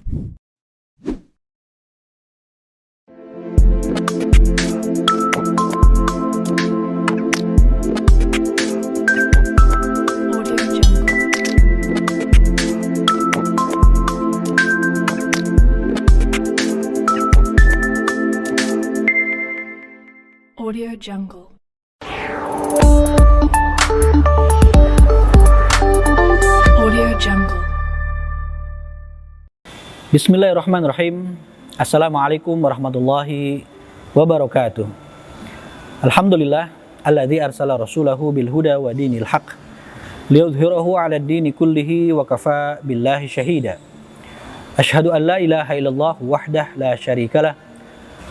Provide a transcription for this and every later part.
Audio Jungle. Audio Jungle. Bismillahirrahmanirrahim. Assalamualaikum warahmatullahi wabarakatuh. Alhamdulillah alladzi arsala rasulahu bil huda wa dinil haq liyudhhirahu 'ala ad-dini kullihi wa kafa billahi shahida. Asyhadu an la ilaha illallah wahdah la syarikalah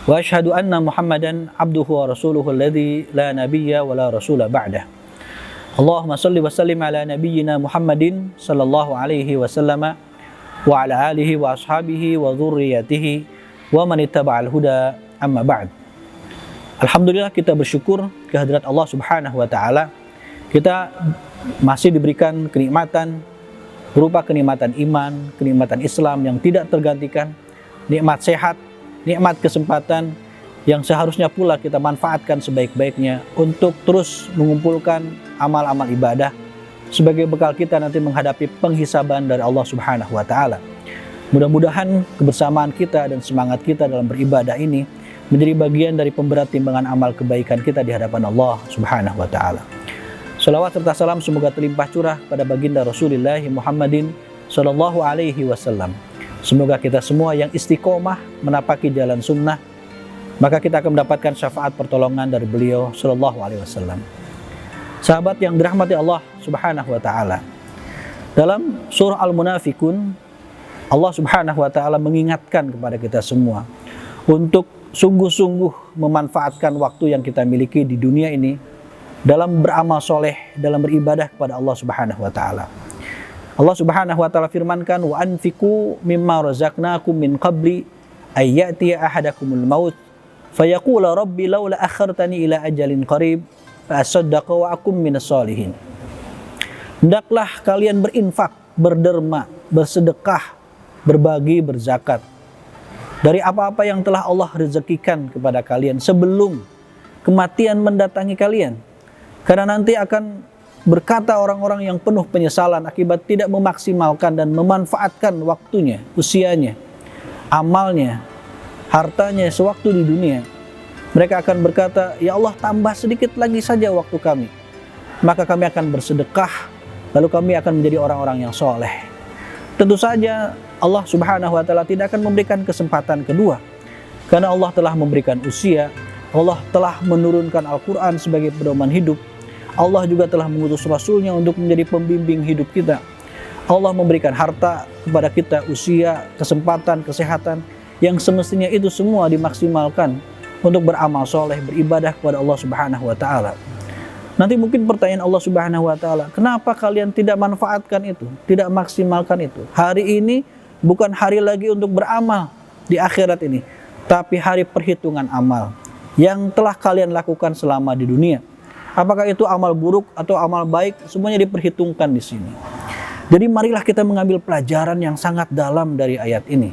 wa asyhadu anna Muhammadan abduhu wa rasuluhu alladzi la nabiyya wa la rasula ba'dah. Allahumma shalli wa sallim ala nabiyyina Muhammadin sallallahu alaihi wasallam wa ala alihi wa ashabihi wa dzurriyyatihi wa man ittaba'al huda amma ba'd. Alhamdulillah, kita bersyukur kehadirat Allah Subhanahu wa taala. Kita masih diberikan kenikmatan berupa kenikmatan iman, kenikmatan Islam yang tidak tergantikan, nikmat sehat, nikmat kesempatan yang seharusnya pula kita manfaatkan sebaik-baiknya untuk terus mengumpulkan amal-amal ibadah sebagai bekal kita nanti menghadapi penghisaban dari Allah Subhanahu wa taala. Mudah-mudahan kebersamaan kita dan semangat kita dalam beribadah ini menjadi bagian dari pemberat timbangan amal kebaikan kita di hadapan Allah Subhanahu wa taala. Shalawat serta salam semoga terlimpah curah pada baginda Rasulullah Muhammadin sallallahu alaihi wasallam. Semoga kita semua yang istiqomah menapaki jalan sunnah, maka kita akan mendapatkan syafaat pertolongan dari beliau sallallahu alaihi wasallam. Sahabat yang dirahmati Allah Subhanahu wa taala. Dalam surah Al-Munafikun, Allah Subhanahu wa taala mengingatkan kepada kita semua untuk sungguh-sungguh memanfaatkan waktu yang kita miliki di dunia ini dalam beramal soleh, dalam beribadah kepada Allah Subhanahu wa taala. Allah Subhanahu wa taala firmankan, wa anfiqu mimma razaqnakum min qabli ay ya'tiya ahadakumul maut fayaqula rabbi laula akhartani ila ajalin qarib fa asaddaqa wa akum minas sholihin. Hendaklah kalian berinfak, berderma, bersedekah, berbagi, berzakat dari apa-apa yang telah Allah rezekikan kepada kalian sebelum kematian mendatangi kalian. Karena nanti akan berkata orang-orang yang penuh penyesalan akibat tidak memaksimalkan dan memanfaatkan waktunya, usianya, amalnya, hartanya sewaktu di dunia. Mereka akan berkata, ya Allah, tambah sedikit lagi saja waktu kami, maka kami akan bersedekah, lalu kami akan menjadi orang-orang yang soleh. Tentu saja Allah Subhanahu wa taala tidak akan memberikan kesempatan kedua, karena Allah telah memberikan usia, Allah telah menurunkan Al-Quran sebagai pedoman hidup, Allah juga telah mengutus Rasulnya untuk menjadi pembimbing hidup kita. Allah memberikan harta kepada kita, usia, kesempatan, kesehatan, yang semestinya itu semua dimaksimalkan untuk beramal soleh, beribadah kepada Allah Subhanahu wa taala. Nanti mungkin pertanyaan Allah Subhanahu wa taala, kenapa kalian tidak manfaatkan itu, tidak maksimalkan itu? Hari ini bukan hari lagi untuk beramal di akhirat ini, tapi hari perhitungan amal yang telah kalian lakukan selama di dunia. Apakah itu amal buruk atau amal baik, semuanya diperhitungkan di sini. Jadi marilah kita mengambil pelajaran yang sangat dalam dari ayat ini,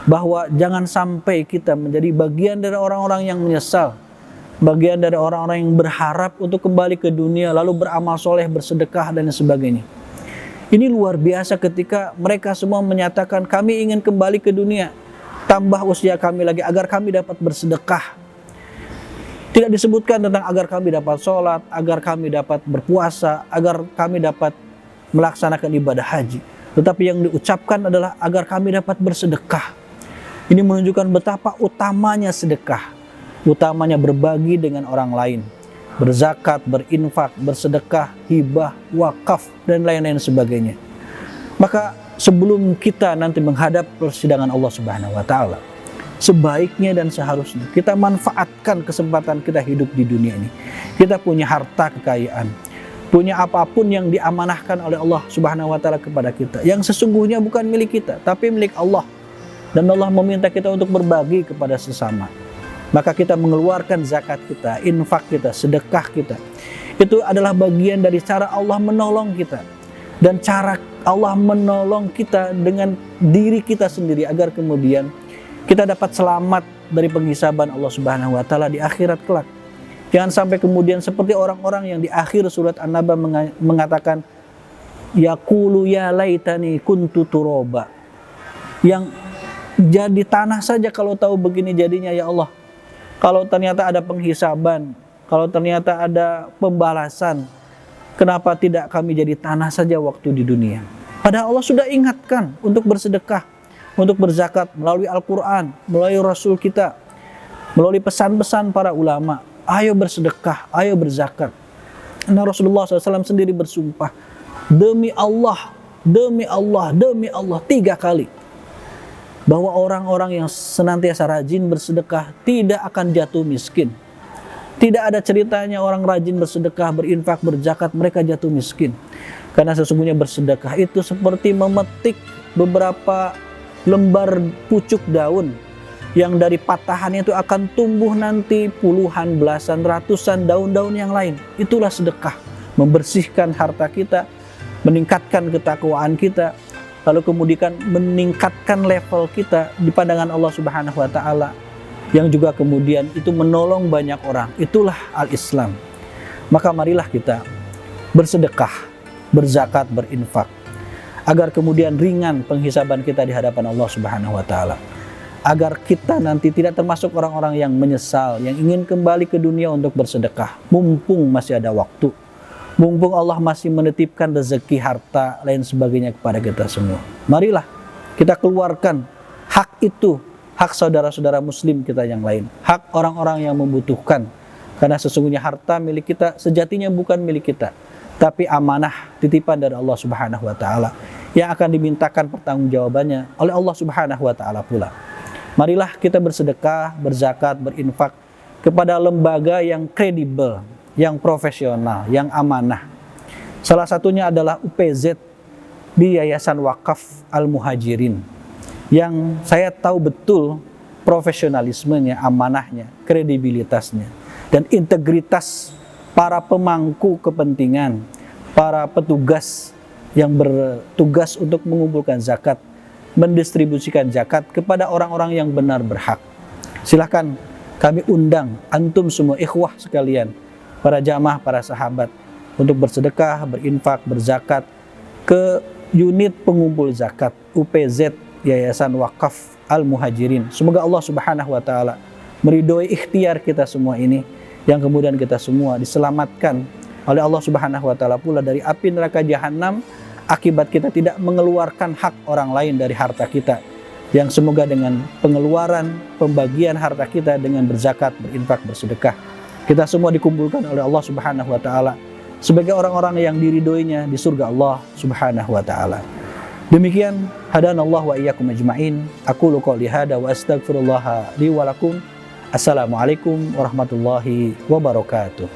bahwa jangan sampai kita menjadi bagian dari orang-orang yang menyesal, bagian dari orang-orang yang berharap untuk kembali ke dunia lalu beramal soleh, bersedekah dan sebagainya. Ini luar biasa ketika mereka semua menyatakan, kami ingin kembali ke dunia, tambah usia kami lagi agar kami dapat bersedekah. Tidak disebutkan tentang agar kami dapat sholat, agar kami dapat berpuasa, agar kami dapat melaksanakan ibadah haji. Tetapi yang diucapkan adalah agar kami dapat bersedekah. Ini menunjukkan betapa utamanya sedekah, utamanya berbagi dengan orang lain, berzakat, berinfak, bersedekah, hibah, wakaf, dan lain-lain sebagainya. Maka sebelum kita nanti menghadap persidangan Allah Subhanahu wa taala, sebaiknya dan seharusnya kita manfaatkan kesempatan kita hidup di dunia ini. Kita punya harta kekayaan, punya apapun yang diamanahkan oleh Allah Subhanahu wa taala kepada kita, yang sesungguhnya bukan milik kita tapi milik Allah, dan Allah meminta kita untuk berbagi kepada sesama. Maka kita mengeluarkan zakat kita, infak kita, sedekah kita, itu adalah bagian dari cara Allah menolong kita dan cara Allah menolong kita dengan diri kita sendiri agar kemudian kita dapat selamat dari penghisaban Allah Subhanahu wa taala di akhirat kelak. Jangan sampai kemudian seperti orang-orang yang di akhir surat An-Naba mengatakan yaqulu ya laitani kuntu turaba. Yang jadi tanah saja kalau tahu begini jadinya ya Allah. Kalau ternyata ada penghisaban, kalau ternyata ada pembalasan, kenapa tidak kami jadi tanah saja waktu di dunia? Padahal Allah sudah ingatkan untuk bersedekah, untuk berzakat melalui Al-Quran, melalui Rasul kita, melalui pesan-pesan para ulama. Ayo bersedekah, ayo berzakat. Nah Rasulullah SAW sendiri bersumpah, demi Allah, demi Allah, demi Allah 3 kali. Bahwa orang-orang yang senantiasa rajin bersedekah tidak akan jatuh miskin. Tidak ada ceritanya orang rajin bersedekah, berinfak, berzakat, mereka jatuh miskin. Karena sesungguhnya bersedekah itu seperti memetik beberapa lembar pucuk daun yang dari patahannya itu akan tumbuh nanti puluhan, belasan, ratusan daun-daun yang lain. Itulah sedekah, membersihkan harta kita, meningkatkan ketakwaan kita, lalu kemudian meningkatkan level kita di pandangan Allah Subhanahu wa taala, yang juga kemudian itu menolong banyak orang. Itulah al-Islam. Maka marilah kita bersedekah, berzakat, berinfak, agar kemudian ringan penghisaban kita di hadapan Allah Subhanahu wa taala. Agar kita nanti tidak termasuk orang-orang yang menyesal, yang ingin kembali ke dunia untuk bersedekah, mumpung masih ada waktu. Mumpung Allah masih menitipkan rezeki, harta, lain sebagainya kepada kita semua. Marilah kita keluarkan hak itu, hak saudara-saudara muslim kita yang lain, hak orang-orang yang membutuhkan. Karena sesungguhnya harta milik kita sejatinya bukan milik kita, tapi amanah titipan dari Allah Subhanahu wa taala yang akan dimintakan pertanggungjawabannya oleh Allah Subhanahu wa taala pula. Marilah kita bersedekah, berzakat, berinfak kepada lembaga yang kredibel, yang profesional, yang amanah. Salah satunya adalah UPZ di Yayasan Wakaf Al-Muhajirin, yang saya tahu betul profesionalismenya, amanahnya, kredibilitasnya, dan integritas para pemangku kepentingan, para petugas yang bertugas untuk mengumpulkan zakat, mendistribusikan zakat kepada orang-orang yang benar berhak. Silahkan kami undang antum semua ikhwah sekalian, para jamaah, para sahabat, untuk bersedekah, berinfak, berzakat ke unit pengumpul zakat UPZ Yayasan Wakaf Al-Muhajirin. Semoga Allah Subhanahu wa taala meridhoi ikhtiar kita semua ini, yang kemudian kita semua diselamatkan oleh Allah Subhanahu wa taala pula dari api neraka jahanam akibat kita tidak mengeluarkan hak orang lain dari harta kita. Yang semoga dengan pengeluaran, pembagian harta kita dengan berzakat, berinfak, bersedekah, kita semua dikumpulkan oleh Allah Subhanahu wa taala sebagai orang-orang yang diridhoinya di surga Allah Subhanahu wa taala. Demikian hadanallahu wa iyyakum ajmain. Aqulu qouli hada wa astaghfirullah li wa lakum. Assalamualaikum warahmatullahi wabarakatuh.